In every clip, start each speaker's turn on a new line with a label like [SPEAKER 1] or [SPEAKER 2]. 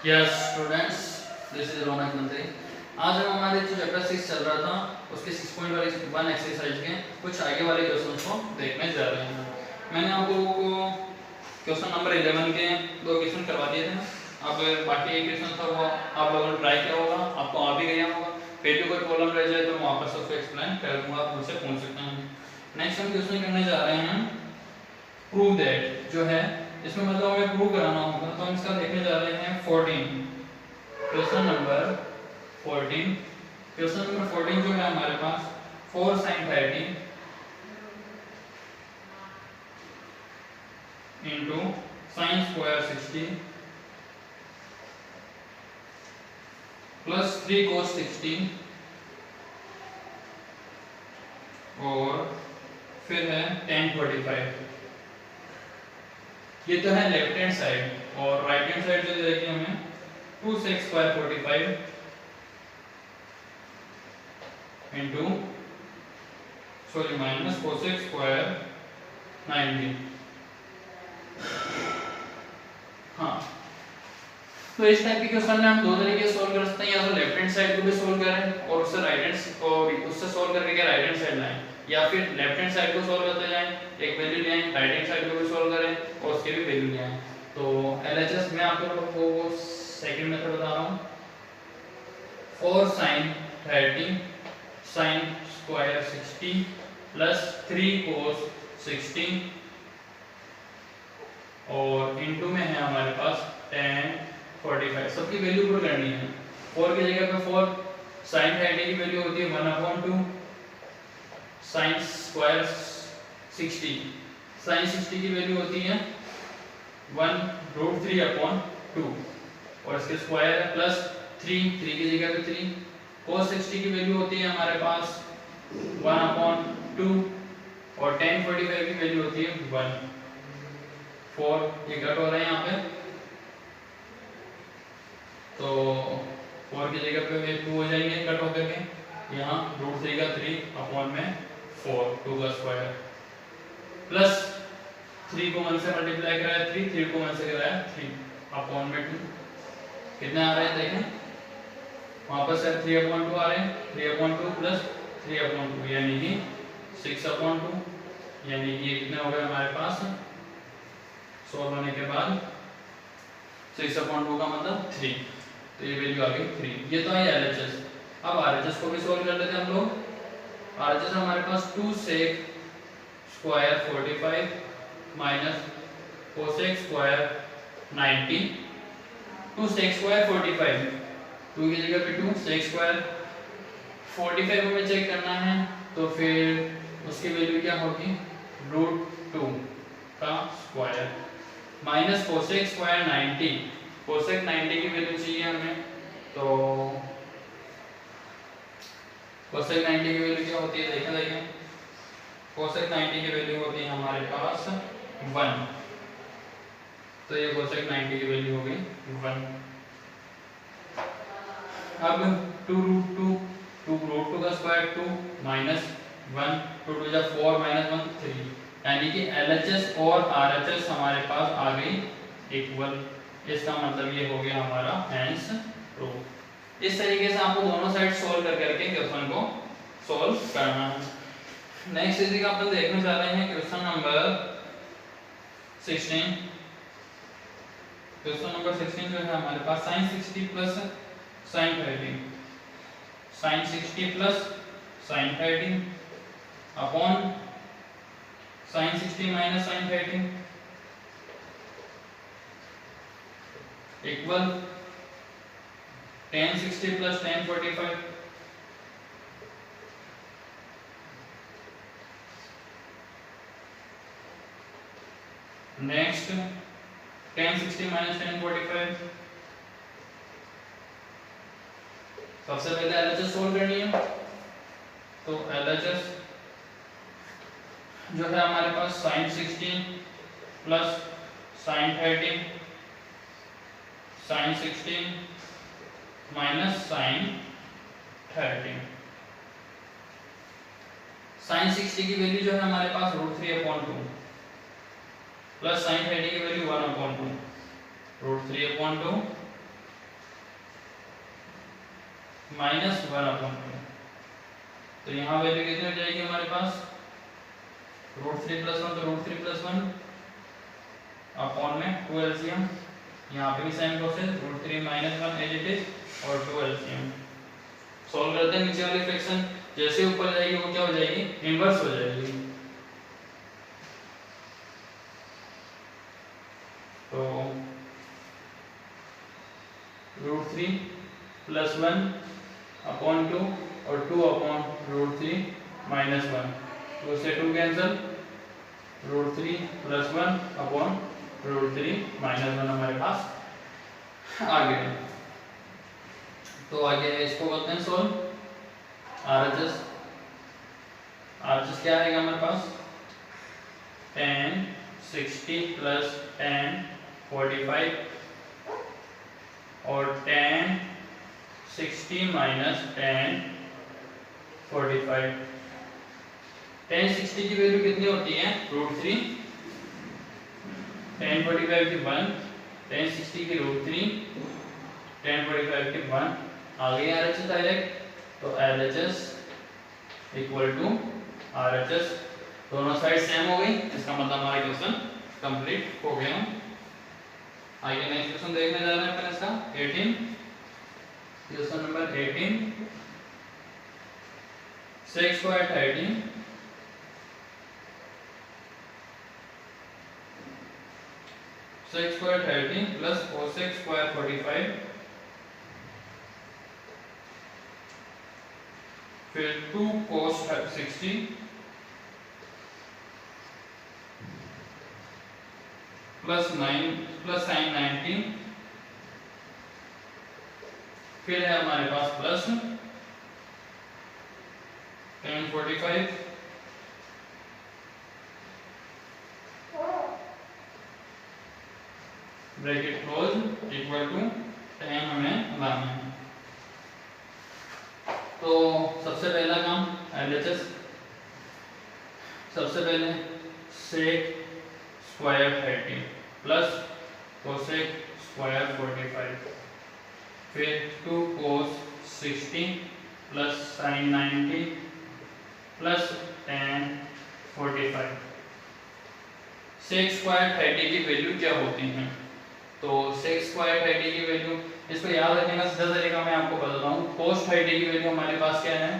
[SPEAKER 1] Yes students, this is रौनक मंत्री। आज हम हमारे जो चैप्टर 6 चल रहा था उसके 6.1 एक्सरसाइज के कुछ आगे वाले क्वेश्चंस को देखने जा रहे हैं। मैंने आप लोगों को क्वेश्चन नंबर 11 के दो क्वेश्चन करवा दिए थे। अब बाकी एक क्वेश्चन था वो आप लोगों ने ट्राई किया होगा, आपको आ भी गया होगा। फिर भी कोई प्रॉब्लम रह जाए तो मैं वापस उसको एक्सप्लेन कर दूंगा, आप मुझसे पूछ सकते हैं। नेक्स्ट हम क्वेश्चन करने जा रहे हैं प्रूव दैट, जो है इसमें मतलब हमें प्रूव कराना होगा। तो हम इसका देखने जा रहे हैं 14, क्वेश्चन नंबर 14। क्वेश्चन नंबर 14 जो है हमारे पास 4 sin 30 into sine square 60 plus 3 cos 60 और फिर है tan 45। ये तो है लेफ्ट हैंड साइड, और राइट हैंड साइड जो देगी हमें 2 sec square 45 into minus cosec square 90। हाँ, तो इस टाइप के क्वेश्चन में हम दो तरीके से सोल्व कर सकते हैं, या तो लेफ्ट हैंड साइड को भी सोल्व करें और उससे राइट हैंड और उससे सोल्व करके क्या राइट हैंड साइड लाएं, या फिर लेफ्ट हैंड साइड को सोल्व करते जाएं, एक वैल्यू ले आएं, राइट हैंड साइड को भी सोल्व करें और उसके भी वैल्यू ले आएं। तो एलएचएस में आप लोगों को सेकंड मेथड बता रहा हूं। 4 sin 30 sin square 60 plus 3 cos 60 और इनटू में है हमारे पास tan 45। सबकी वैल्यू पुट करनी है। 4 की जगह पे 4 sin 30 की वैल्यू होती है 1/2 sin स्क्वायर 60, sin 60 की वैल्यू होती है 1√3/2 और इसके स्क्वायर है प्लस 3 की जगह पे 3। cos 60 की वैल्यू होती है हमारे पास 1/2 और tan 45 की वैल्यू होती है 1। 4 ये कट हो रहा है यहाँ पे, तो 4 की जगह पे 2 हो जाएंगे कट होकर के। यहाँ √3 का 3 में 4 2 का स्क्वायर प्लस 3 को 1 से मल्टीप्लाई कराया 3 को 1 से कराया 3/2। कितना आ रहा है देखें, वापस से 3/2 आ रहे हैं। 3/2 प्लस 3/2 यानी कि 6/2, यानी कि ये कितने हो गए हमारे पास सोल्व होने के बाद 6/2 का मतलब 3, तो ये वैल्यू आ गई 3। ये तो है एलएचएस। अब आरएचएस को भी सोल्व कर लेते हैं हम लोग। आरएचएस हमारे पास 2 sec square 45 minus cosec square 90। 2 sec square 45, 2 की जगह पे 2 sec स्क्वायर 45 हमें चेक करना है, तो फिर उसकी वैल्यू क्या होगी √2 का square minus cosec square 90। cosec 90 की वैल्यू चाहिए हमें, तो cosec 90 की वैल्यू क्या होती है देखें। cosec 90 की वैल्यू होती है हमारे पास 1, तो ये cosec 90 की वैल्यू हो गई 1। अब 2√2 का स्क्वायर 2 माइनस 1, 2 2 जा 4 माइनस 1 3, यानी कि एलएचएस और आरएचएस हमारे पास आ गई इक्वल। इसका मतलब ये हो गया हमारा हैंस प्रूफ। इस तरीके से आपको दोनों साइड सोल्व करके क्वेश्चन को सोल्व करना है। नेक्स्ट इसी का अपन देखने जा रहे हैं क्वेश्चन नंबर 16। क्वेश्चन नंबर 16 जो है हमारे पास sin 60 plus sin 30, sin 60 plus sin 30 upon sin 60 minus sin 30 equal tan 60 plus tan 45। Next tan 60 minus tan 45। सबसे पहले एलएचएस सोल्व करनी है, तो एलएचएस जो है हमारे पास sin 60 plus sin 30 sin 60 minus sin 30। sin 60 की वैल्यू जो है हमारे पास √3/2 प्लस sin 30 की वैल्यू 1/2 √3/2 माइनस 1/2। तो यहाँ वैल्यू कितनी हो जाएगी हमारे पास, √3 + 1, तो √3 + 1 अपॉन में 2 एलसीएम, यहाँ पे भी same process, √3 - 1 as it is और 2 एलसीएम। सॉल्व करते हैं नीचे वाली फ्रैक्शन, जैसे ऊपर जाएगी वो क्या हो जाएगी, इनवर्स हो जाएगी। तो √3 + 1 अपॉन 2 और 2 अपॉन √3 - 1, 2 से 2 कैंसिल, √3 + 1 अपॉन √3 - 1 हमारे पास आ गया। तो आगे इसको करते हैं सोल्व। RHS क्या आएगा हमारे पास, tan 60 + tan 45 और tan 60 - tan 45। tan 60 की वैल्यू कितनी होती है, √3, tan 45 की 1, tan 60 की √3, tan 45 की 1 आ गई RHS डायरेक्ट। तो LHS = RHS, दोनों साइड सेम हो गई, इसका मतलब हमारा क्वेश्चन कंप्लीट हो गया। आगे नेक्स्ट क्वेश्चन देखने जा रहे हैं अपन इसका 18, question number 18, sec square 13 sec square 13 plus cosec square 45, फिर 2 cos 60 plus 9 plus sin 90, फिर है हमारे पास plus tan 45 bracket close = tan हमें लाना है। तो सबसे पहला काम LHS, सबसे पहले sec square 30 plus cosec square 45, फिर 2 cos 60 plus sin 90 plus tan 45। sec square 30 की वैल्यू क्या होती है, तो sec square 30 की वैल्यू, इसको याद रखने का सीधा तरीका मैं आपको बताता हूँ। cos 30 की वैल्यू हमारे पास क्या है,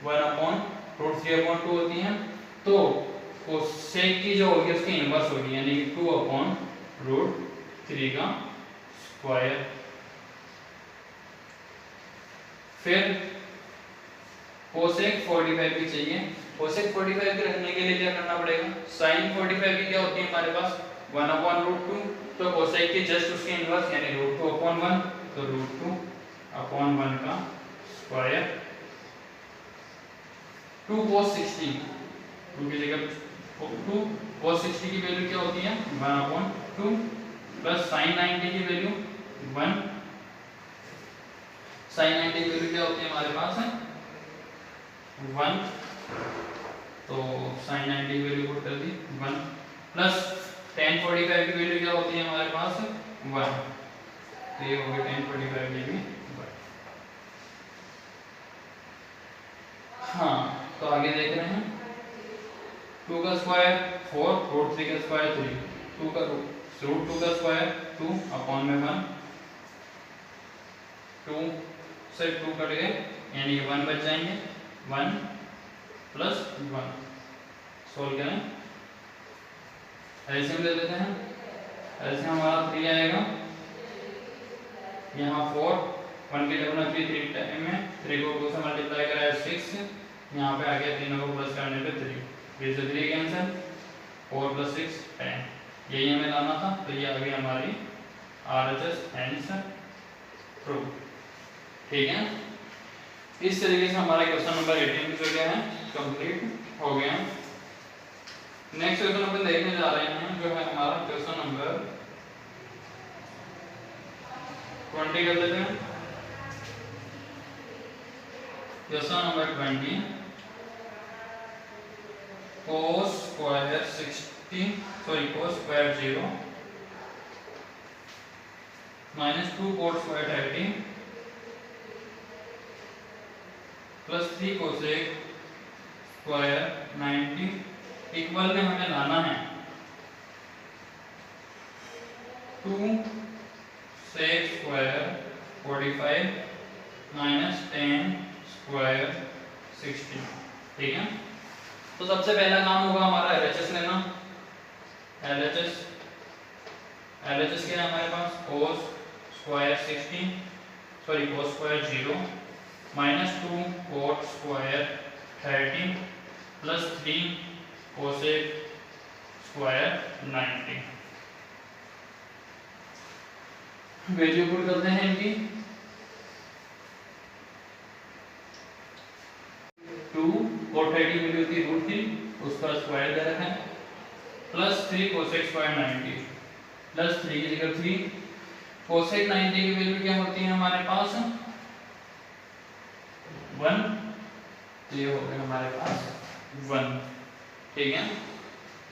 [SPEAKER 1] 1/√3/2 होती है। तो cosec की जो होगी उसकी इनवर्स होगी, यानी कि 2/√3 का स्क्वायर। फिर cosec 45 की चाहिए, cosec 45 के रखने के लिए क्या करना पड़ेगा, sin 45 की क्या होती है हमारे पास 1/√2, तो cosec की जस्ट उसकी इनवर्स यानी √2/1, तो √2/1 का स्क्वायर। 2 cos 60, 2 की जगह 2 cos 60 की वैल्यू क्या होती है 1/2 प्लस sin 90 की वैल्यू 1, sin 90 की वैल्यू क्या होती है हमारे पास है 1, तो sin 90 की वैल्यू पुट कर दी 1, प्लस tan 45 की वैल्यू क्या होती है हमारे पास 1, तो ये हो गया tan 45 की भी 1। हाँ, तो आगे देख रहे हैं 2 का स्क्वायर 4, √3 का स्क्वायर 3, 2 का √2 का स्क्वायर 2/1, 2 से 2 कट गए यानी 1 बच जाएंगे, 1 + 1। सोल्व करें, एलसीएम ले लेते हैं, एलसीएम हमारा 3 आएगा, यहाँ 4, 1 की जगह 3 टाइम में 3 को 2 से मल्टीप्लाई कराया 6, यहाँ पे आ गया 3 को प्लस करने पे 3, 3 से 3 कैंसिल, 4 + 6 10, यही हमें लाना था। तो ये आ गई हमारी RHS आंसर प्रूव। ठीक है, इस तरीके से हमारा क्वेश्चन नंबर 18 जो गया है कंप्लीट हो गया। नेक्स्ट क्वेश्चन अपन देखने जा रहे हैं जो है हमारा क्वेश्चन नंबर 20 कर लेते हैं। Question number 20, cos square 0 - 2 cos square 30 plus 3 cosec square 90 equal में हमें लाना है 2 सेक स्क्वायर 45 माइनस 10 स्क्वायर 60। ठीक है, तो सबसे पहला काम होगा हमारा LHS लेना। LHS क्या है हमारे पास, cos square 60 sorry cos square 0 minus 2 cot square 30 plus 3 cosec square 90। Value put करते हैं इनकी। 2 cot 30 वैल्यू होती है √3, उसका स्क्वायर दे रखा है, प्लस 3 कोसेक स्क्वायर 90 प्लस 3 की जगह 3 कोसेक 90 की वैल्यू क्या होती है हमारे पास 1, तो ये हो गया हमारे पास 1। ठीक है,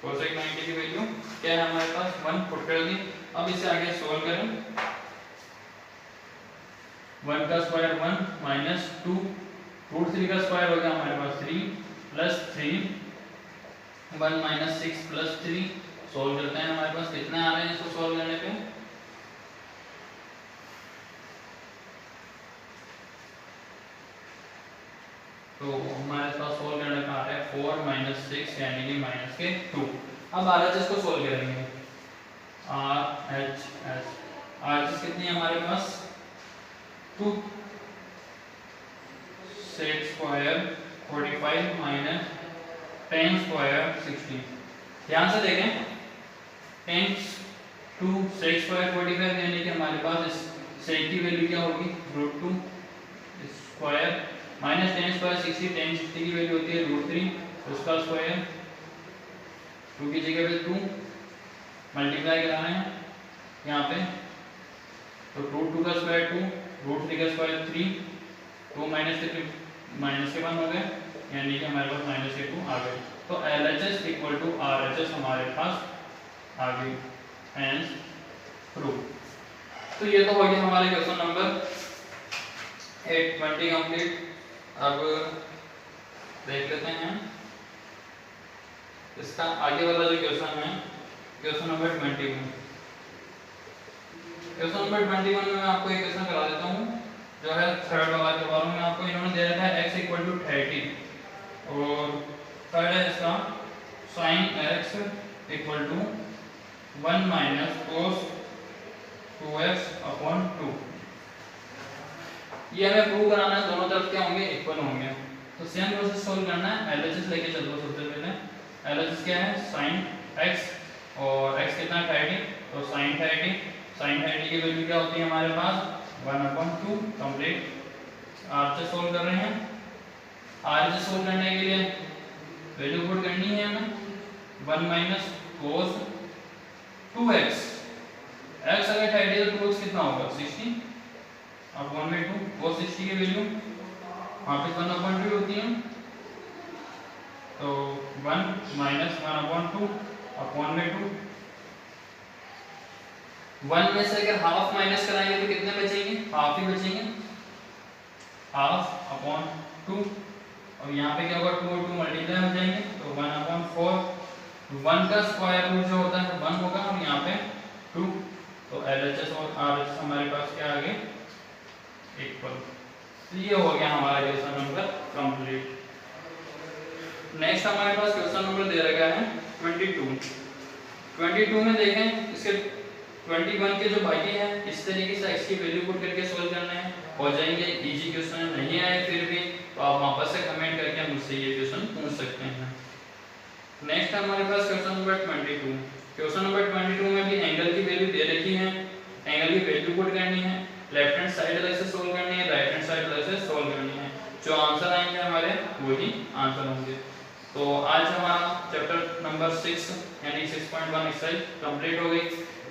[SPEAKER 1] कोसेक 90 की वैल्यू क्या है हमारे पास 1 पुट कर दी। अब इसे आगे सॉल्व करें। 1 का स्क्वायर 1 माइनस 2 √3 का स्क्वायर हो गया हमारे पास 3 प्लस 3 1 माइनस 6 प्लस 3 सॉल्व करते हैं। हमारे पास कितने आ रहे हैं इसको सॉल्व करने पे, तो हमारे पास सॉल्व करने का आ रहा है 4 माइनस 6 यानी कि माइनस के 2। अब RHS को सॉल्व करेंगे। RHS कितनी है हमारे पास 2 सेक स्क्वायर 45 माइनस 10 स्क्वायर 60। ध्यान से देखें, 10 2 सेक स्क्वायर 45 यानी कि हमारे पास इस सेक की वैल्यू क्या होगी √2 स्क्वायर माइनस 10 स्क्वायर 60। 10 60 की वैल्यू होती है √3 उसका स्क्वायर 2 की जगह पे 2 मल्टीप्लाई कराना है यहाँ पे, तो √2 का स्क्वायर 2 √3 का स्क्वायर 3 2 माइनस के 1 हो गए यानी कि हमारे पास माइनस के 2 आ गए। तो LHS इक्वल टू RHS हमारे पास आ गई, हेंस प्रूव। तो ये तो हो गया हमारे क्वेश्चन नंबर 820 कंप्लीट। अब देख लेते हैं इसका आगे वाला जो क्वेश्चन है, क्वेश्चन नंबर 21। क्वेश्चन नंबर 21 में मैं आपको एक क्वेश्चन करा देता हूँ जो है थर्ड वाला करवा रहा हूँ मैं आपको। इन्होंने दे रखा है x इक्वल टू 30 और थर्ड है इसका sin x equal to 1 minus cos 2x upon 2। ये हमें प्रूव कराना है दोनों तरफ क्या होंगे इक्वल होंगे। तो सेम प्रोसेस सोल्व करना है। LHS लेके चलो सबसे पहले। LHS क्या है sin x और x कितना 30, तो sin 30 की वैल्यू क्या होती है हमारे पास 1/2 कंप्लीट। RHS सोल्व कर रहे हैं। RHS सोल्व करने के लिए वैल्यू पुट करनी है हमें 1 माइनस cos 2x। x अगर 30 है तो 2x कितना होगा 60 अपॉन में 2। cos 60 की वैल्यू वहाँ पे 1/2 होती है, तो 1 माइनस 1/2 अपॉन में 2। 1 में से अगर हाफ माइनस कराएंगे तो कितने बचेंगे, हाफ ही बचेंगे, हाफ अपॉन 2। और यहाँ पे क्या होगा 2 और 2 मल्टीप्लाई हो जाएंगे तो 1/4। 1 का स्क्वायर रूट जो होता है 1 होगा और यहाँ पे 2। तो LHS और RHS हमारे पास क्या आ गए इक्वल। ये हो गया हमारा क्वेश्चन नंबर कंप्लीट। नेक्स्ट हमारे पास क्वेश्चन नंबर दे रखा है 22 में देखें इसके 21 के जो बाकी हैं इस तरीके से x की वैल्यू पुट करके सोल्व करना है, हो जाएंगे। इजी क्वेश्चन नहीं आए फिर भी तो आप वापस से कमेंट करके मुझसे ये क्वेश्चन पूछ सकते हैं। नेक्स्ट हमारे पास क्वेश्चन नंबर 22। क्वेश्चन नंबर 22 में भी एंगल की वैल्यू दे रखी है, एंगल की वैल्यू पुट करनी है, लेफ्ट हैंड साइड अलग से सोल्व करनी है, राइट हैंड साइड अलग से सोल्व करनी है। जो आंसर आएंगे हमारे वही आंसर होंगे। तो आज हमारा चैप्टर नंबर 6 यानी 6.1 एक्सरसाइज कंप्लीट हो गई।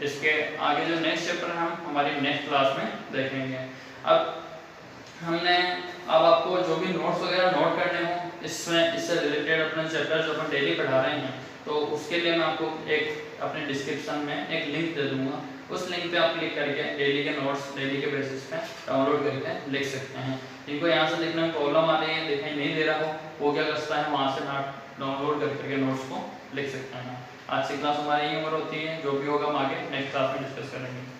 [SPEAKER 1] इसके आगे जो नेक्स्ट चैप्टर हम हमारी नेक्स्ट क्लास में देखेंगे। अब आपको जो भी नोट्स वगैरह नोट करने हो इससे रिलेटेड अपना चैप्टर जो अपन डेली पढ़ा रहे हैं तो उसके लिए मैं आपको एक अपने डिस्क्रिप्शन में एक लिंक दे दूंगा। उस लिंक पे आप क्लिक करके डेली के नोट्स डेली के बेसिस पे डाउनलोड करके लिख सकते हैं। लिंक जिनको यहाँ से लिखने में प्रॉब्लम आ रही है, दिखाई नहीं दे रहा हो, वो क्या कर सकता है, वहाँ से डाउनलोड करके नोट्स को लिख सकते हैं। आज की क्लास हमारी यहीं पर होती है, जो भी होगा हम आगे नेक्स्ट क्लास में डिस्कस करेंगे।